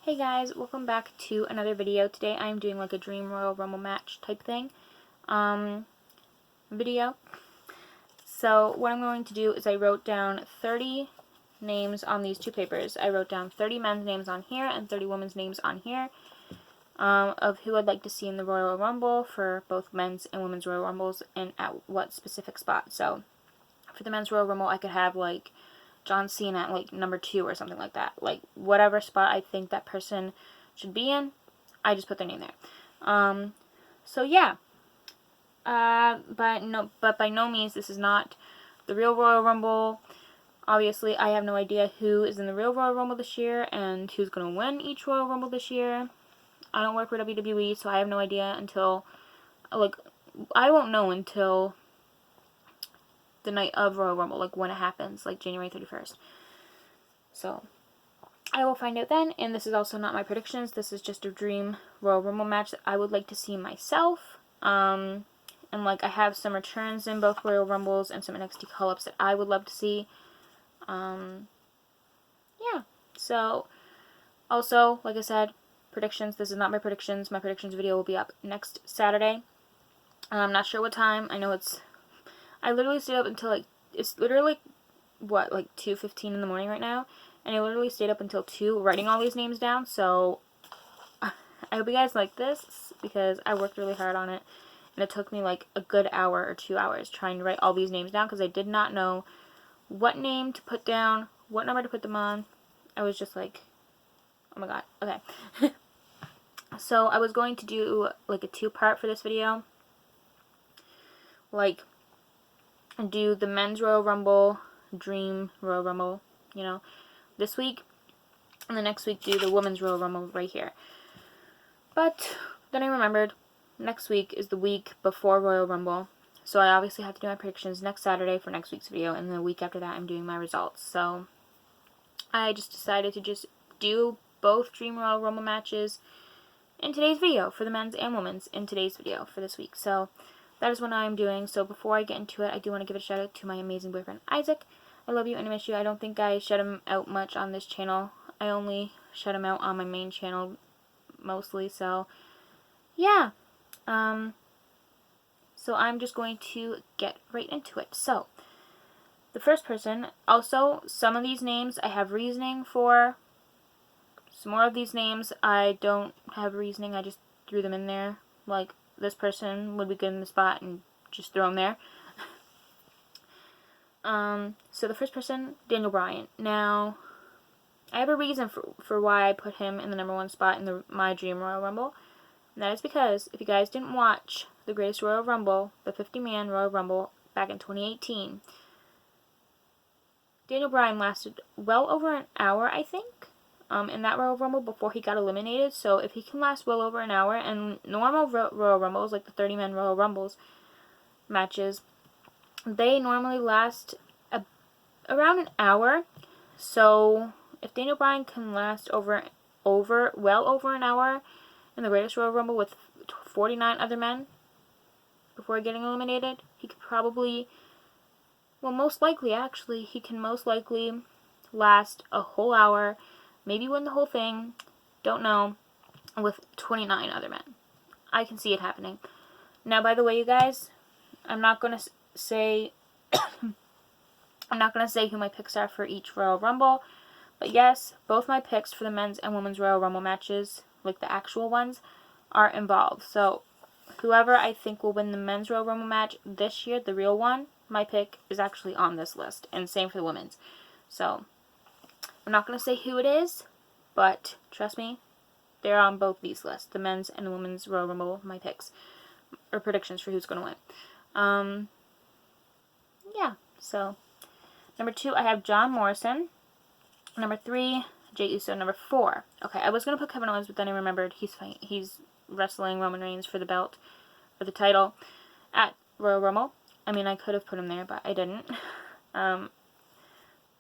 Hey guys, welcome back to another video. Today I'm doing like a Dream Royal Rumble match type thing video. So what I'm going to do is I wrote down 30 names on these two papers. I wrote down 30 men's names on here and 30 women's names on here of who I'd like to see in the Royal Rumble for both men's and women's Royal Rumbles and at what specific spot. So for the men's Royal Rumble I could have like John Cena at like number 2 or something like that. Like whatever spot I think that person should be in, I just put their name there. So yeah. But by no means this is not the real Royal Rumble. Obviously, I have no idea who is in the real Royal Rumble this year and who's going to win each Royal Rumble this year. I don't work for WWE, so I have no idea until, like, I won't know until the night of Royal Rumble, like when it happens, like January 31st. So I will find out then, and this is also not my predictions. This is just a dream Royal Rumble match that I would like to see myself. And like I have some returns in both Royal Rumbles and some NXT call-ups that I would love to see. Yeah. So also, like I said, predictions. This is not my predictions. My predictions video will be up next Saturday. I'm not sure what time. I know I literally stayed up until like, it's literally, what, like 2:15 in the morning right now, and I literally stayed up until 2 writing all these names down, so I hope you guys like this, because I worked really hard on it, and it took me like a good hour or 2 hours trying to write all these names down, because I did not know what name to put down, what number to put them on. I was just like, oh my god, okay. So I was going to do like a 2-part for this video, like do the men's Royal Rumble, Dream Royal Rumble, you know, this week, and the next week do the women's Royal Rumble right here. But then I remembered next week is the week before Royal Rumble, so I obviously have to do my predictions next Saturday for next week's video, and the week after that I'm doing my results. So I just decided to just do both Dream Royal Rumble matches in today's video for the men's and women's in today's video for this week. So that is what I'm doing. So before I get into it, I do want to give a shout out to my amazing boyfriend, Isaac. I love you and I miss you. I don't think I shout him out much on this channel. I only shout him out on my main channel mostly. So yeah. So I'm just going to get right into it. So the first person, also some of these names I have reasoning for. Some more of these names I don't have reasoning. I just threw them in there. Like, this person would be good in the spot and just throw him there. So the first person, Daniel Bryan. Now, I have a reason for why I put him in the number 1 spot in my Dream Royal Rumble. And that is because, if you guys didn't watch the Greatest Royal Rumble, the 50-man Royal Rumble back in 2018, Daniel Bryan lasted well over an hour, I think, in that Royal Rumble before he got eliminated. So if he can last well over an hour, and normal Royal Rumbles, like the 30-man Royal Rumbles matches, they normally last around an hour. So if Daniel Bryan can last well over an hour in the Greatest Royal Rumble with 49 other men before getting eliminated, he could probably, well, most likely actually, he can most likely last a whole hour, maybe win the whole thing, don't know, with 29 other men. I can see it happening. Now, by the way, you guys, I'm not going to say who my picks are for each Royal Rumble, but yes, both my picks for the men's and women's Royal Rumble matches, like the actual ones, are involved. So whoever I think will win the men's Royal Rumble match this year, the real one, my pick is actually on this list, and same for the women's. So I'm not going to say who it is, but trust me, they're on both these lists. The men's and the women's Royal Rumble, my picks, or predictions for who's going to win. Yeah, so number 2, I have John Morrison. Number 3, Jey Uso. Number 4, okay, I was going to put Kevin Owens, but then I remembered he's wrestling Roman Reigns for the belt, for the title, at Royal Rumble. I mean, I could have put him there, but I didn't.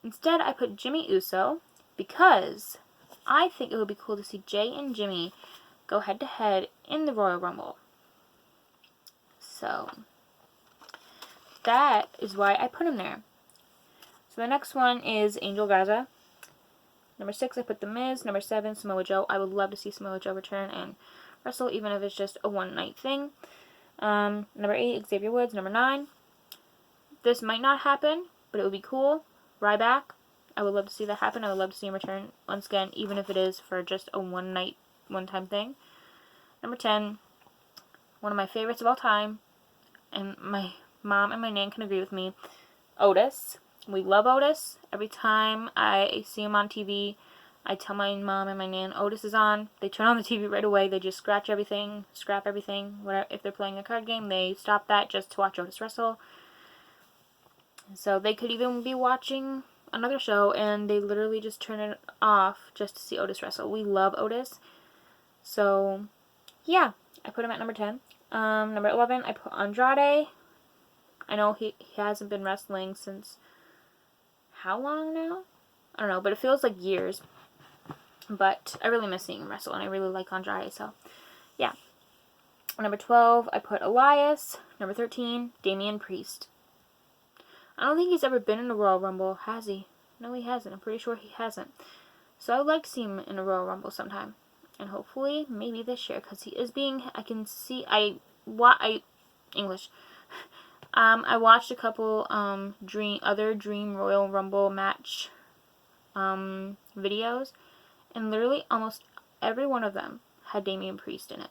Instead, I put Jimmy Uso, because I think it would be cool to see Jey and Jimmy go head-to-head in the Royal Rumble. So that is why I put him there. So the next one is Angel Gaza. Number 6, I put The Miz. Number 7, Samoa Joe. I would love to see Samoa Joe return and wrestle, even if it's just a one-night thing. Number 8, Xavier Woods. Number 9, this might not happen, but it would be cool. Ryback. I would love to see that happen. I would love to see him return once again, even if it is for just a one-night, one-time thing. Number 10, one of my favorites of all time, and my mom and my nan can agree with me, Otis. We love Otis. Every time I see him on TV, I tell my mom and my nan, Otis is on. They turn on the TV right away. They just scrap everything. Whatever. If they're playing a card game, they stop that just to watch Otis wrestle. So they could even be watching another show and they literally just turn it off just to see Otis wrestle. We love Otis. So, yeah, I put him at number 10. Number 11, I put Andrade. I know he hasn't been wrestling since how long now? I don't know, but it feels like years. But I really miss seeing him wrestle, and I really like Andrade, so yeah. Number 12, I put Elias. Number 13, Damian Priest. I don't think he's ever been in a Royal Rumble, has he? No, he hasn't. I'm pretty sure he hasn't. So I would like to see him in a Royal Rumble sometime. And hopefully, maybe this year, because he is being, I can see, English. I watched a couple, other Dream Royal Rumble match, videos, and literally almost every one of them had Damian Priest in it.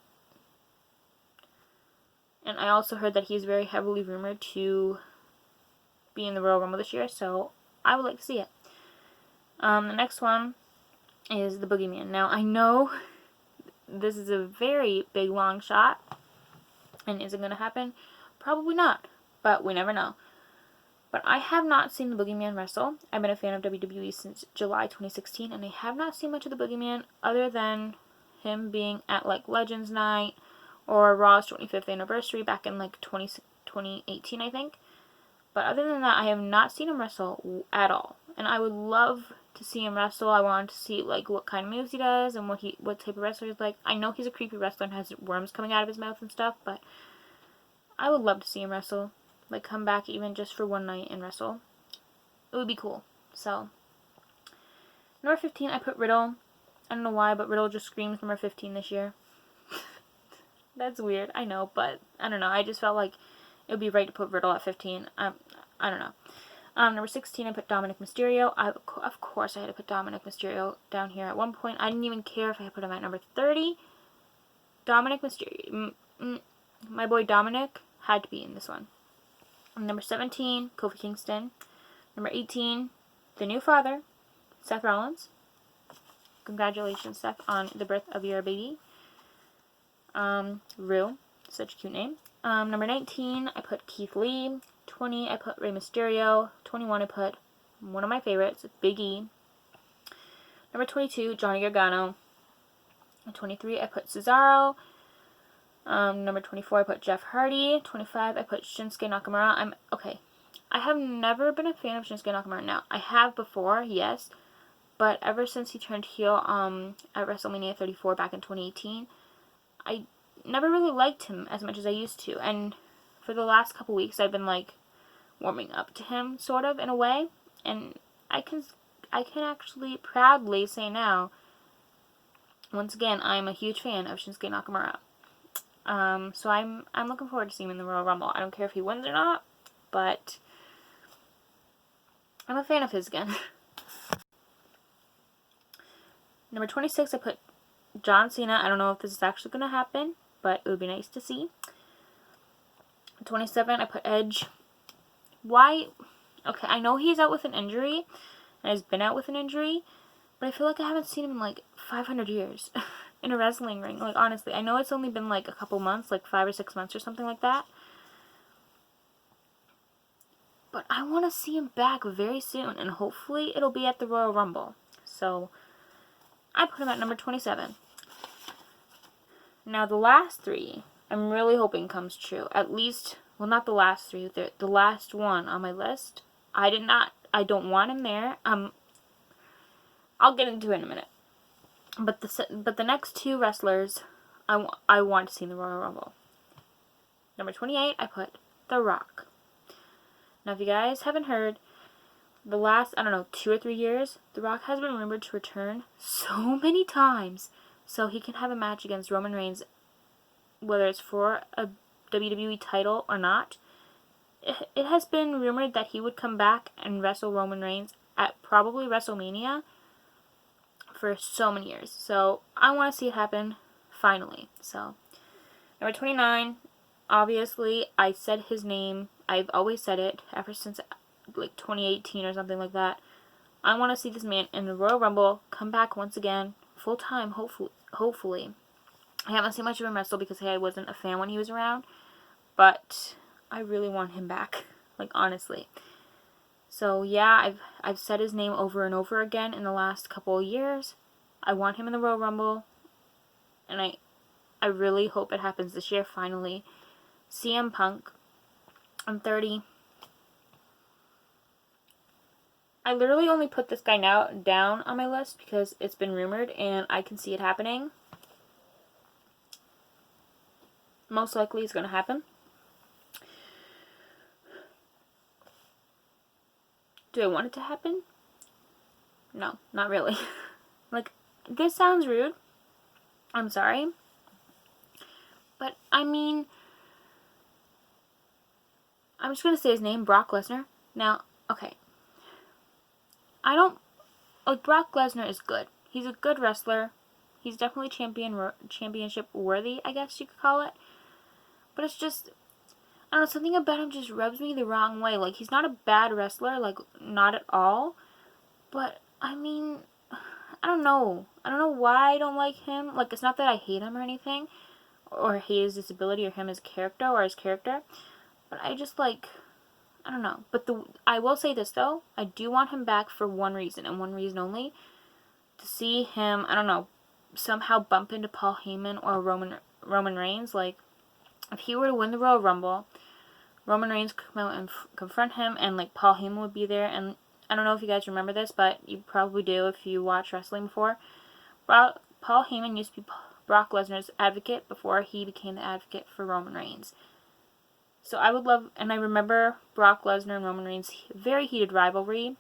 And I also heard that he's very heavily rumored to be in the Royal Rumble this year, so I would like to see it. The next one is the Boogeyman. Now, I know this is a very big, long shot, and is it going to happen? Probably not, but we never know. But I have not seen the Boogeyman wrestle. I've been a fan of WWE since July 2016, and I have not seen much of the Boogeyman other than him being at, like, Legends Night or Raw's 25th anniversary back in, like, 2018, I think. But other than that, I have not seen him wrestle at all. And I would love to see him wrestle. I want to see, like, what kind of moves he does and what type of wrestler he's like. I know he's a creepy wrestler and has worms coming out of his mouth and stuff, but I would love to see him wrestle. Like, come back even just for one night and wrestle. It would be cool. So, number 15, I put Riddle. I don't know why, but Riddle just screams number 15 this year. That's weird, I know, but I don't know. I just felt like it would be right to put Riddle at 15. I don't know. Number 16, I put Dominic Mysterio. Of course, I had to put Dominic Mysterio down here. At one point, I didn't even care if I put him at number 30. Dominic Mysterio. My boy Dominic had to be in this one. Number 17, Kofi Kingston. Number 18, the new father, Seth Rollins. Congratulations, Seth, on the birth of your baby. Rue, such a cute name. Number 19, I put Keith Lee. 20, I put Rey Mysterio. 21, I put one of my favorites, Big E. Number 22, Johnny Gargano. 23, I put Cesaro. Number 24, I put Jeff Hardy. 25, I put Shinsuke Nakamura. I have never been a fan of Shinsuke Nakamura. Now, I have before, yes, but ever since he turned heel at WrestleMania 34 back in 2018, I never really liked him as much as I used to. And for the last couple weeks, I've been, like, warming up to him, sort of, in a way. And I can actually proudly say now, once again, I'm a huge fan of Shinsuke Nakamura. So I'm looking forward to seeing him in the Royal Rumble. I don't care if he wins or not, but I'm a fan of his again. Number 26, I put John Cena. I don't know if this is actually going to happen, but it would be nice to see. 27, I put Edge. Why? Okay, I know he's out with an injury, and has been out with an injury, but I feel like I haven't seen him in, like, 500 years. In a wrestling ring, like, honestly. I know it's only been, like, a couple months, like 5 or 6 months or something like that. But I want to see him back very soon, and hopefully it'll be at the Royal Rumble. So, I put him at number 27. Now, the last 3, I'm really hoping comes true. At least, well, not the last 3, the last one on my list. I don't want him there. I'll get into it in a minute. But the next 2 wrestlers, I want to see in the Royal Rumble. Number 28, I put The Rock. Now, if you guys haven't heard, the last, I don't know, 2 or 3 years, The Rock has been rumored to return so many times so he can have a match against Roman Reigns, whether it's for a WWE title or not. It has been rumored that he would come back and wrestle Roman Reigns at probably WrestleMania for so many years. So I want to see it happen finally. So number 29, obviously I said his name. I've always said it ever since like 2018 or something like that. I want to see this man in the Royal Rumble come back once again, full time, hopefully. I haven't seen much of him wrestle because I wasn't a fan when he was around, but I really want him back, like honestly. So yeah, I've said his name over and over again in the last couple of years. I want him in the Royal Rumble, and I really hope it happens this year finally. CM Punk, I'm 30. I literally only put this guy down on my list because it's been rumored and I can see it happening. Most likely it's going to happen. Do I want it to happen? No, not really. Like, this sounds rude. I'm sorry. But, I mean, I'm just going to say his name, Brock Lesnar. Now, okay. Brock Lesnar is good. He's a good wrestler. He's definitely championship worthy, I guess you could call it. But it's just, I don't know, something about him just rubs me the wrong way. Like, he's not a bad wrestler, like, not at all. But, I mean, I don't know. I don't know why I don't like him. Like, it's not that I hate him or anything, or hate his disability or him as character or his character. But I just, like, I don't know. But I will say this, though. I do want him back for one reason, and one reason only. To see him, I don't know, somehow bump into Paul Heyman or Roman Reigns. Like, if he were to win the Royal Rumble, Roman Reigns could come out and confront him, and, like, Paul Heyman would be there. And I don't know if you guys remember this, but you probably do if you watch wrestling before. Paul Heyman used to be Brock Lesnar's advocate before he became the advocate for Roman Reigns. So I would love, and I remember Brock Lesnar and Roman Reigns' very heated rivalry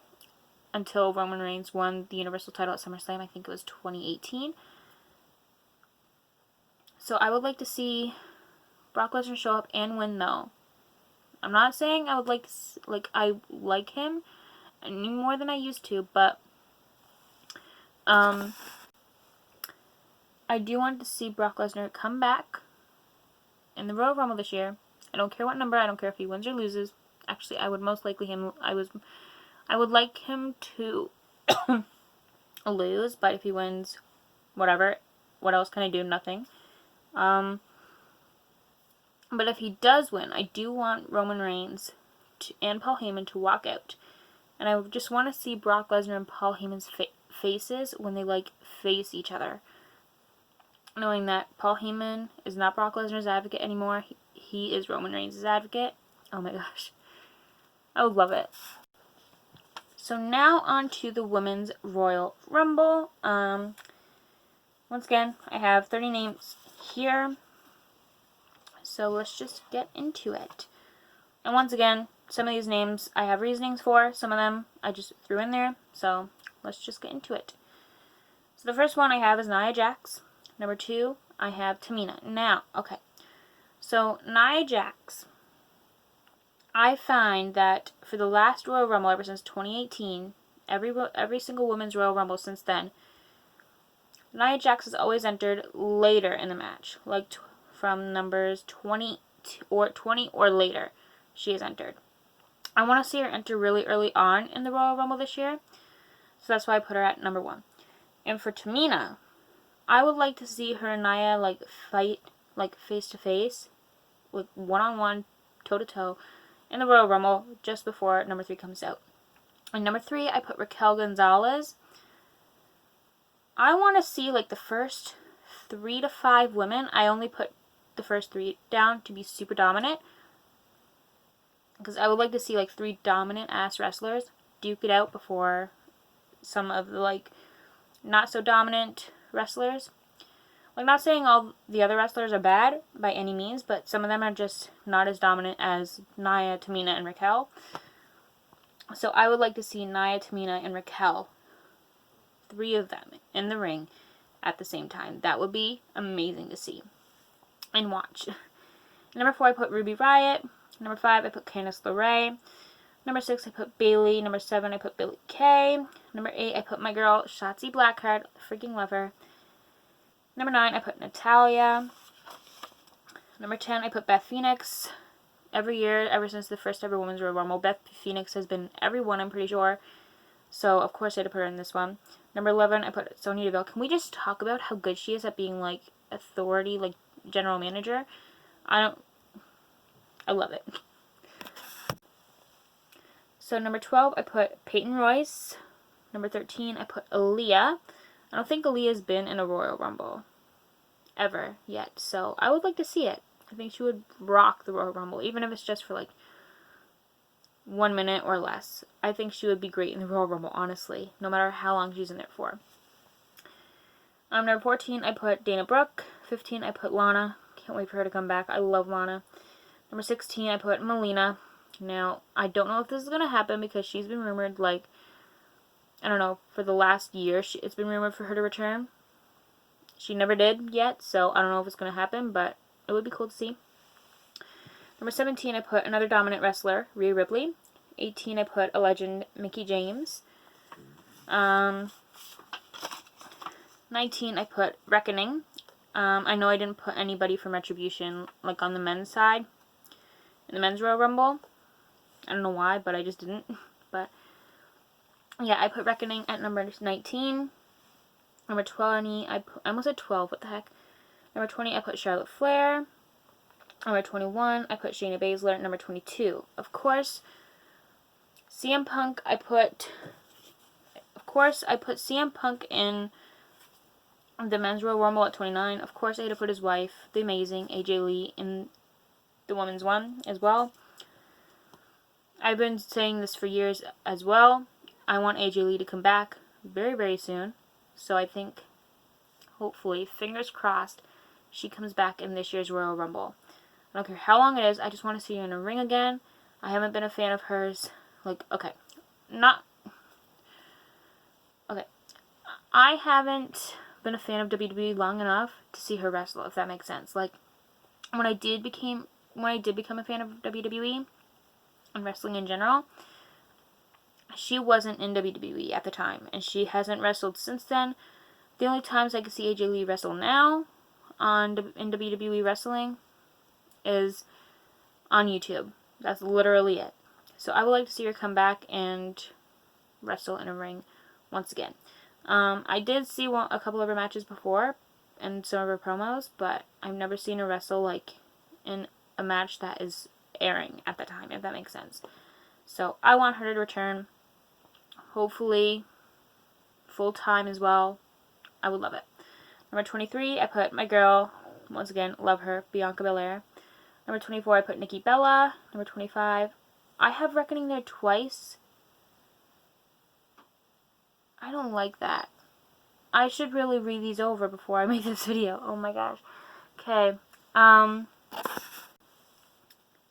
until Roman Reigns won the Universal title at SummerSlam. I think it was 2018. So I would like to see Brock Lesnar show up and win, though. I'm not saying I would I like him any more than I used to, but I do want to see Brock Lesnar come back in the Royal Rumble this year. I don't care what number. I don't care if he wins or loses. Actually, I would most likely I would like him to lose, but if he wins, whatever. What else can I do? Nothing. But if he does win, I do want Roman Reigns and Paul Heyman to walk out. And I just want to see Brock Lesnar and Paul Heyman's faces when they, like, face each other. Knowing that Paul Heyman is not Brock Lesnar's advocate anymore. He is Roman Reigns' advocate. Oh my gosh. I would love it. So now on to the Women's Royal Rumble. Once again, I have 30 names here. So let's just get into it. And once again, some of these names I have reasonings for. Some of them I just threw in there. So let's just get into it. So the first one I have is Nia Jax. Number 2, I have Tamina. Now, okay. So Nia Jax, I find that for the last Royal Rumble ever since 2018, every single Women's Royal Rumble since then, Nia Jax has always entered later in the match, like from numbers 20 or later. She has entered. I want to see her enter really early on in the Royal Rumble this year, so that's why I put her at number 1. And for Tamina, I would like to see her and Nia like fight like face to face, like one-on-one, toe-to-toe, in the Royal Rumble just before number 3 comes out. And number 3, I put Raquel Gonzalez. I want to see like the first 3 to 5 women. I only put the first 3 down to be super dominant, because I would like to see like 3 dominant ass wrestlers duke it out before some of the like not so dominant wrestlers. Like, not saying all the other wrestlers are bad by any means, but some of them are just not as dominant as Nia, Tamina, and Raquel. So I would like to see Nia, Tamina, and Raquel, 3 of them in the ring at the same time. That would be amazing to see and watch. Number 4, I put Ruby Riott. Number 5, I put Candice LeRae. Number 6, I put Bailey. Number 7, I put Billie Kay. Number 8, I put my girl Shotzi Blackheart. Freaking love her. Number 9, I put Natalia. Number 10, I put Beth Phoenix. Every year, ever since the first ever Women's Royal Rumble, Beth Phoenix has been every one, I'm pretty sure. So, of course, I had to put her in this one. Number 11, I put Sonya Deville. Can we just talk about how good she is at being, like, authority, like, general manager? I love it. So, number 12, I put Peyton Royce. Number 13, I put Aaliyah. I don't think Aaliyah's been in a Royal Rumble ever yet, so I would like to see it. I think she would rock the Royal Rumble, even if it's just for, like, 1 minute or less. I think she would be great in the Royal Rumble, honestly, no matter how long she's in there for. Number 14, I put Dana Brooke. 15, I put Lana. Can't wait for her to come back. I love Lana. Number 16, I put Melina. Now, I don't know if this is going to happen because she's been rumored, like, I don't know, for the last year, it's been rumored for her to return. She never did yet, so I don't know if it's going to happen, but it would be cool to see. Number 17, I put another dominant wrestler, Rhea Ripley. 18, I put a legend, Mickie James. 19, I put Reckoning. I know I didn't put anybody from Retribution, like, on the men's side, in the men's Royal Rumble. I don't know why, but I just didn't. But, yeah, I put Reckoning at number 19. Number 20, I almost said 12, what the heck. Number 20, I put Charlotte Flair. Number 21, I put Shayna Baszler. Number 22, of course, CM Punk, I put CM Punk in the Men's Royal Rumble at 29. Of course, I had to put his wife, the amazing AJ Lee, in the Women's one as well. I've been saying this for years as well. I want AJ Lee to come back very, very soon. So I think, hopefully, fingers crossed, she comes back in this year's Royal Rumble. I don't care how long it is. I just want to see her in a ring again. I haven't been a fan of hers. Like, okay. I haven't been a fan of WWE long enough to see her wrestle, if that makes sense. Like, when I did become a fan of WWE and wrestling in general, she wasn't in WWE at the time, and she hasn't wrestled since then. The only times I can see AJ Lee wrestle now in WWE wrestling is on YouTube. That's literally it. So I would like to see her come back and wrestle in a ring once again. I did see a couple of her matches before and some of her promos, but I've never seen her wrestle, like, in a match that is airing at the time, if that makes sense. So I want her to return. Hopefully full time as well. I would love it. Number 23, I put my girl, once again, love her, Bianca Belair. Number 24, I put Nikki Bella. Number 25, I have Reckoning there twice. I don't like that. I should really read these over before I make this video. Oh my gosh. Okay.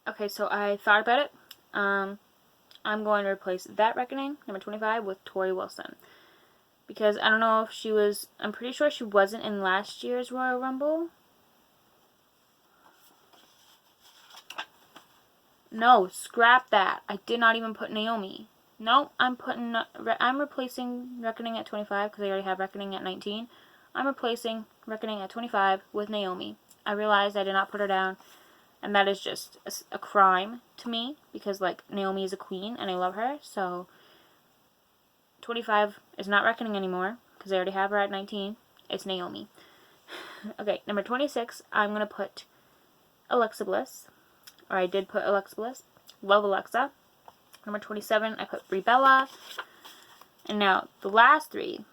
Okay, so I thought about it. I'm going to replace that Reckoning, number 25, with Tori Wilson. Because I don't know if she was... I'm pretty sure she wasn't in last year's Royal Rumble. No, scrap that. I did not even put Naomi. No, I'm replacing Reckoning at 25 because I already have Reckoning at 19. I'm replacing Reckoning at 25 with Naomi. I realized I did not put her down, and that is just a crime to me because, like, Naomi is a queen and I love her. So 25 is not Reckoning anymore because I already have her at 19. It's Naomi. Okay, number 26, I'm going to put Alexa Bliss. Or I did put Alexa Bliss. Love Alexa. Number 27, I put Brie Bella. And now, the last 3,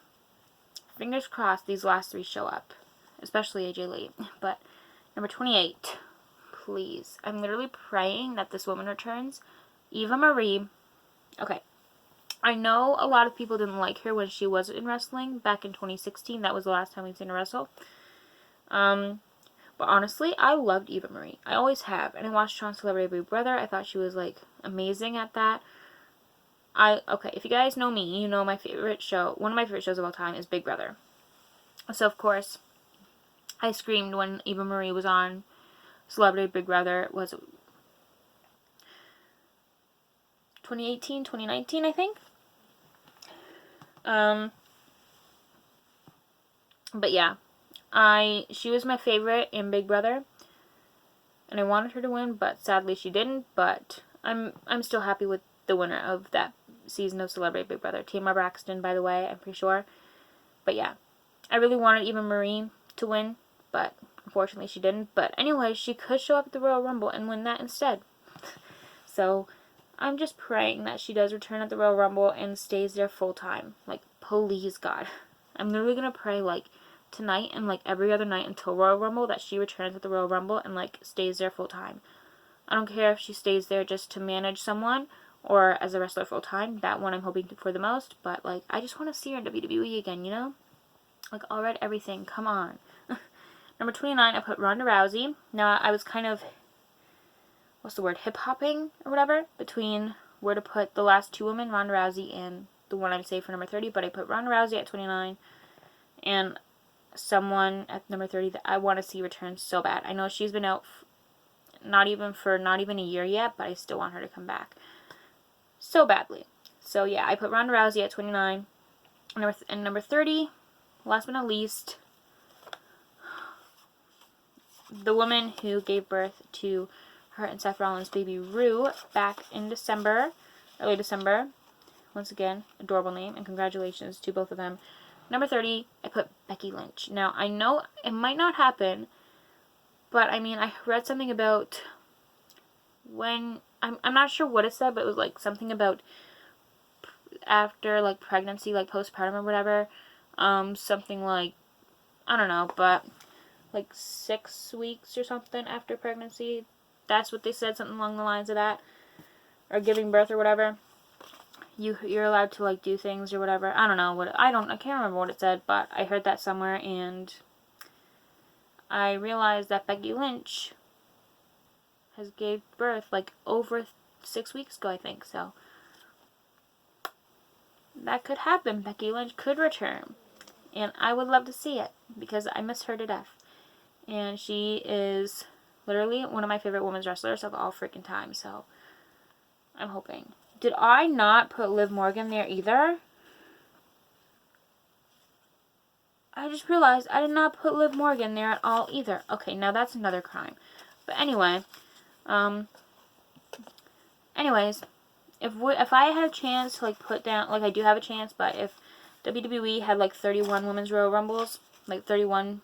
fingers crossed these last 3 show up. Especially AJ Lee. But, number 28, please. I'm literally praying that this woman returns. Eva Marie. Okay. I know a lot of people didn't like her when she was in wrestling back in 2016. That was the last time we've seen her wrestle. But honestly, I loved Eva Marie. I always have. And I watched Sean Celebrity Big Brother. I thought she was, like, amazing at that. okay, if you guys know me, you know my favorite show, one of my favorite shows of all time is Big Brother. So, of course, I screamed when Eva Marie was on Celebrity Big Brother. Was 2018, 2019, I think. But yeah, she was my favorite in Big Brother, and I wanted her to win, but sadly she didn't. But I'm still happy with the winner of that season of Celebrity Big Brother, Tamar Braxton, by the way. I'm pretty sure. But yeah, I really wanted Eva Marie to win, but unfortunately she didn't. But anyway, she could show up at the Royal Rumble and win that instead. So I'm just praying that she does return at the Royal Rumble and stays there full time. Like, please, God. I'm literally gonna pray, like, tonight and, like, every other night until Royal Rumble that she returns at the Royal Rumble and, like, stays there full time. I don't care if she stays there just to manage someone or as a wrestler full time. That one I'm hoping for the most. But, like, I just want to see her in WWE again, you know? Like, all right, everything. Come on. Number 29, I put Ronda Rousey. Now, I was kind of, what's the word, hip-hopping or whatever, between where to put the last two women, Ronda Rousey and the one I'd say for number 30, but I put Ronda Rousey at 29 and someone at number 30 that I want to see return so bad. I know she's been out not even a year yet, but I still want her to come back so badly. So yeah, I put Ronda Rousey at 29. And number 30, last but not least, the woman who gave birth to her and Seth Rollins' baby Rue back in December, early December. Once again, adorable name, and congratulations to both of them. Number 30, I put Becky Lynch. Now, I know it might not happen, but I mean, I read something about when, I'm not sure what it said, but it was like something about after, like, pregnancy, like postpartum or whatever, something like, I don't know, but like 6 weeks or something after pregnancy. That's what they said, something along the lines of that, or giving birth or whatever. You're allowed to, like, do things or whatever. I don't know what, I can't remember what it said, but I heard that somewhere, and I realized that Becky Lynch has gave birth, like, over 6 weeks ago, I think, so that could happen. Becky Lynch could return, and I would love to see it, because I miss her to death, and she is literally one of my favorite women's wrestlers of all freaking time, so I'm hoping. Did I not put Liv Morgan there either? I just realized I did not put Liv Morgan there at all either. Okay, now that's another crime. But anyway, anyways, if I had a chance to, like, put down, like, I do have a chance, but if WWE had, like, 31 Women's Royal Rumbles, like 31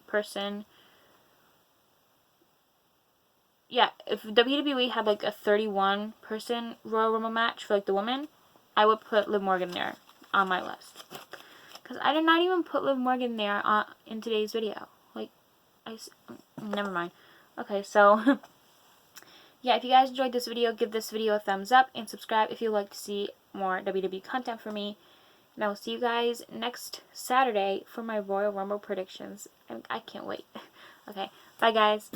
person, yeah, if WWE had, like, a 31 person Royal Rumble match for, like, the women, I would put Liv Morgan there on my list. Because I did not even put Liv Morgan there in today's video. Like, never mind. Okay, so, yeah, if you guys enjoyed this video, give this video a thumbs up and subscribe if you'd like to see more WWE content from me. And I will see you guys next Saturday for my Royal Rumble predictions. I can't wait. Okay, bye guys.